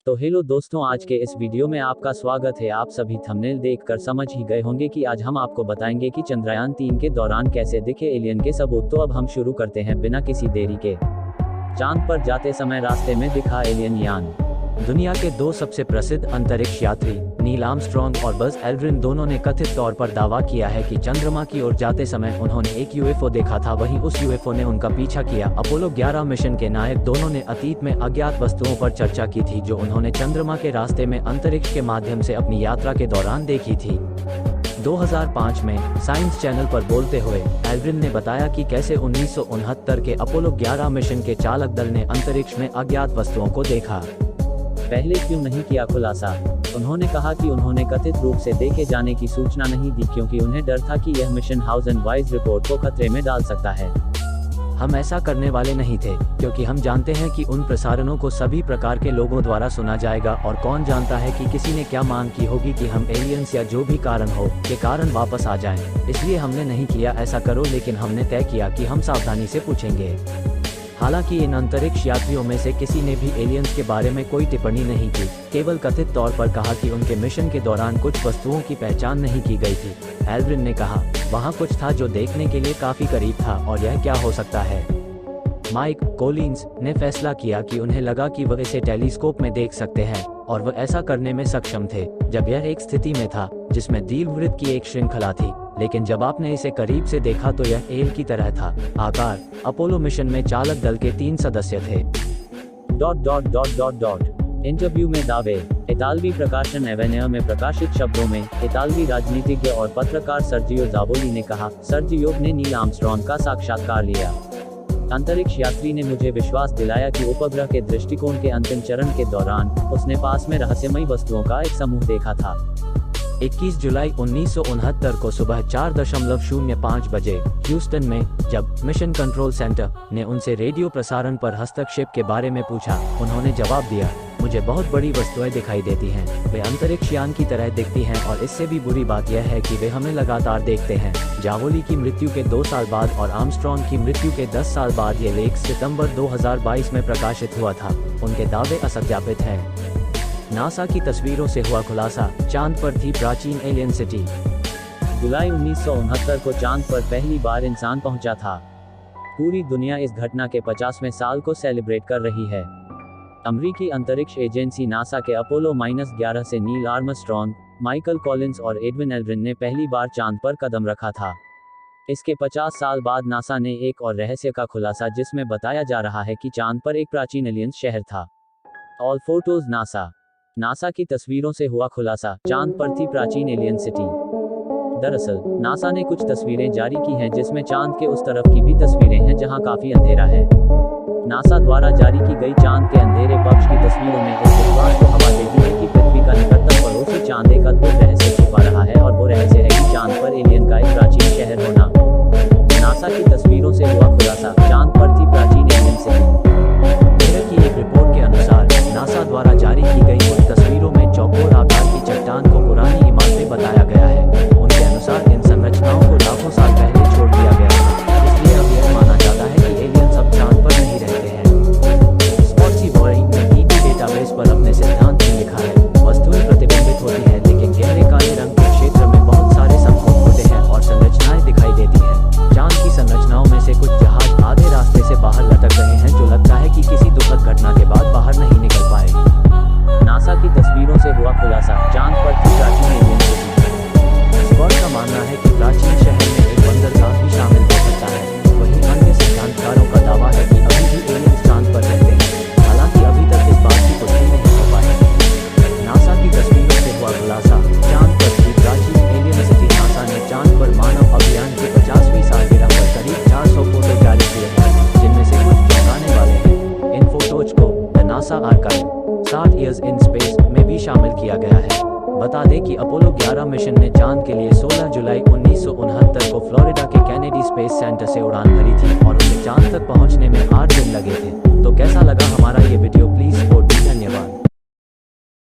तो हेलो दोस्तों, आज के इस वीडियो में आपका स्वागत है। आप सभी थंबनेल देखकर समझ ही गए होंगे कि आज हम आपको बताएंगे कि चंद्रयान 3 के दौरान कैसे दिखे एलियन के सबूत। तो अब हम शुरू करते हैं बिना किसी देरी के। चांद पर जाते समय रास्ते में दिखा एलियन यान। दुनिया के दो सबसे प्रसिद्ध अंतरिक्ष यात्री नील आर्मस्ट्रॉन्ग और बज एल्ड्रिन दोनों ने कथित तौर पर दावा किया है कि चंद्रमा की ओर जाते समय उन्होंने एक यूएफओ देखा था। वहीं उस यूएफओ ने उनका पीछा किया। अपोलो 11 मिशन के नायक दोनों ने अतीत में अज्ञात वस्तुओं पर चर्चा की थी जो उन्होंने चंद्रमा के रास्ते में अंतरिक्ष के माध्यम से अपनी यात्रा के दौरान देखी थी। 2005 में साइंस चैनल पर बोलते हुए एल्ड्रिन ने बताया कि कैसे 1969 के अपोलो 11 मिशन के चालक दल ने अंतरिक्ष में अज्ञात वस्तुओं को देखा। पहले क्यों नहीं किया खुलासा? उन्होंने कहा कि उन्होंने कथित रूप से देखे जाने की सूचना नहीं दी क्योंकि उन्हें डर था कि यह मिशन हाउजन वाइज रिपोर्ट को खतरे में डाल सकता है। हम ऐसा करने वाले नहीं थे क्योंकि हम जानते हैं कि उन प्रसारणों को सभी प्रकार के लोगों द्वारा सुना जाएगा और कौन जानता है कि किसी ने क्या मांग की होगी कि हम एलियंस या जो भी कारण हो के कारण वापस आ जाएं। इसलिए हमने नहीं किया ऐसा करो, लेकिन हमने तय किया कि हम सावधानी से पूछेंगे। हालांकि इन अंतरिक्ष यात्रियों में से किसी ने भी एलियंस के बारे में कोई टिप्पणी नहीं की, केवल कथित तौर पर कहा कि उनके मिशन के दौरान कुछ वस्तुओं की पहचान नहीं की गई थी। एल्ड्रिन ने कहा, वहां कुछ था जो देखने के लिए काफी करीब था और यह क्या हो सकता है। माइक कोलिंस ने फैसला किया कि उन्हें लगा कि वह इसे टेलीस्कोप में देख सकते हैं और वह ऐसा करने में सक्षम थे जब यह एक स्थिति में था जिसमें दीर्घवृत्त की एक श्रृंखला थी, लेकिन जब आपने इसे करीब से देखा तो यह एल की तरह था। आकार। अपोलो मिशन में चालक दल के 3 सदस्य थे। इंटरव्यू में दावे। इतालवी प्रकाशन एवेन्यू में प्रकाशित शब्दों में इतालवी राजनीतिज्ञ और पत्रकार सर्जियो ज़ावोली ने कहा, सर्जियो ने नील आर्मस्ट्रॉन्ग का साक्षात्कार लिया। अंतरिक्ष यात्री ने मुझे विश्वास दिलाया कि उपग्रह के दृष्टिकोण के अंतिम चरण के दौरान उसने पास में रहस्यमयी वस्तुओं का एक समूह देखा था। 21 जुलाई 1969 को सुबह 4:05 बजे ह्यूस्टन में जब मिशन कंट्रोल सेंटर ने उनसे रेडियो प्रसारण पर हस्तक्षेप के बारे में पूछा, उन्होंने जवाब दिया, मुझे बहुत बड़ी वस्तुएं दिखाई देती हैं। वे अंतरिक्ष यान की तरह दिखती हैं और इससे भी बुरी बात यह है कि वे हमें लगातार देखते हैं। जावोली की मृत्यु के 2 साल बाद और आर्मस्ट्रॉन्ग की मृत्यु के 10 साल बाद ये लेख सितंबर 2022 में प्रकाशित हुआ था। उनके दावे असत्यापित हैं। नासा की तस्वीरों से हुआ खुलासा, चांद पर थी प्राचीन एलियन सिटी। जुलाई 1969 को चांद पर पहली बार इंसान पहुंचा था। पूरी दुनिया इस घटना के 50वें साल को सेलिब्रेट कर रही है। अमेरिकी अंतरिक्ष एजेंसी नासा के अपोलो-11 से नील आर्मस्ट्रॉन्ग, माइकल कॉलिंस और एडविन एल्ड्रिन ने पहली बार चांद पर कदम रखा था। इसके 50 साल बाद नासा ने एक और रहस्य का खुलासा जिसमें बताया जा रहा है कि चांद पर एक प्राचीन एलियन शहर था। ऑल फोटोज नासा की तस्वीरों से हुआ खुलासा, चांद पर थी प्राचीन एलियन सिटी। दरअसल नासा ने कुछ तस्वीरें जारी की हैं जिसमें चांद के उस तरफ की भी तस्वीरें हैं जहां काफी अंधेरा है। नासा द्वारा जारी की गई चांद के अंधेरे पक्ष की तस्वीरों में इस विश्वास को हवा देती है कि पृथ्वी का निकटतम पड़ोसी चांद एक अद्भुत रहस्य छुपा रहा है और वो रहस्य है कि चांद पर एलियन का एक प्राचीन शहर होना। नासा की तस्वीरों से हुआ खुलासा, चांद पर थी प्राचीन एलियन सिटी। की एक रिपोर्ट के अनुसार नासा द्वारा जारी की गई उन तस्वीरों में चौकोर आकार की चट्टान को पुरानी इमारतें बताया गया है। उनके अनुसार इन संरचनाओं को लाखों साल पहले छोड़ दिया गया था, इसलिए अब यह माना जाता है कि एलियंस अब चांद पर नहीं रहते हैं। स्पॉट्सी बॉरी ने ईटी डेटाबेस पर अपने सिद्धांत में लिखा है, वस्तुएं प्रतिबिंबित होती है लेकिन गहरे काले रंग के क्षेत्र में बहुत सारे समूह होते हैं और संरचनाएं दिखाई देती हैं। चांद की संरचनाओं में से कुछ जहाज आधे रास्ते से बाहर लटक रहे हैं जो लगता है कि किसी दुखद घटना के बाद बाहर नहीं निकल पाए। नासा की तस्वीरों से हुआ खुलासा, चांद पर थी प्राचीन एलियन सिटी। स्कॉट का मानना है कि प्राचीन शहर में एक बंदरगाह भी शामिल हो सकता है। वहीं अन्य सिद्धांतकारों का दावा है कि अभी भी एलियंस चांद पर रहते हैं, हालांकि अभी तक इस बात की पुष्टि नहीं हो पाई। नासा की तस्वीरों से हुआ खुलासा, चांद पर थी प्राचीन एलियन सिटी। नासा ने चांद पर मानव अभियान की 50वीं सालगिरह पर करीब 400 फोटो जारी किए हैं, जिनमें से कुछ चौंकाने वाले हैं। इन फोटोज को the NASA archive 60 years in space में भी शामिल किया गया है। बता दें कि अपोलो 11 मिशन ने चांद के लिए 16 जुलाई 1969 को फ्लोरिडा के कैनेडी स्पेस सेंटर से उड़ान भरी थी और उसे चांद तक पहुंचने में 8 दिन लगे थे। तो कैसा लगा हमारा ये वीडियो?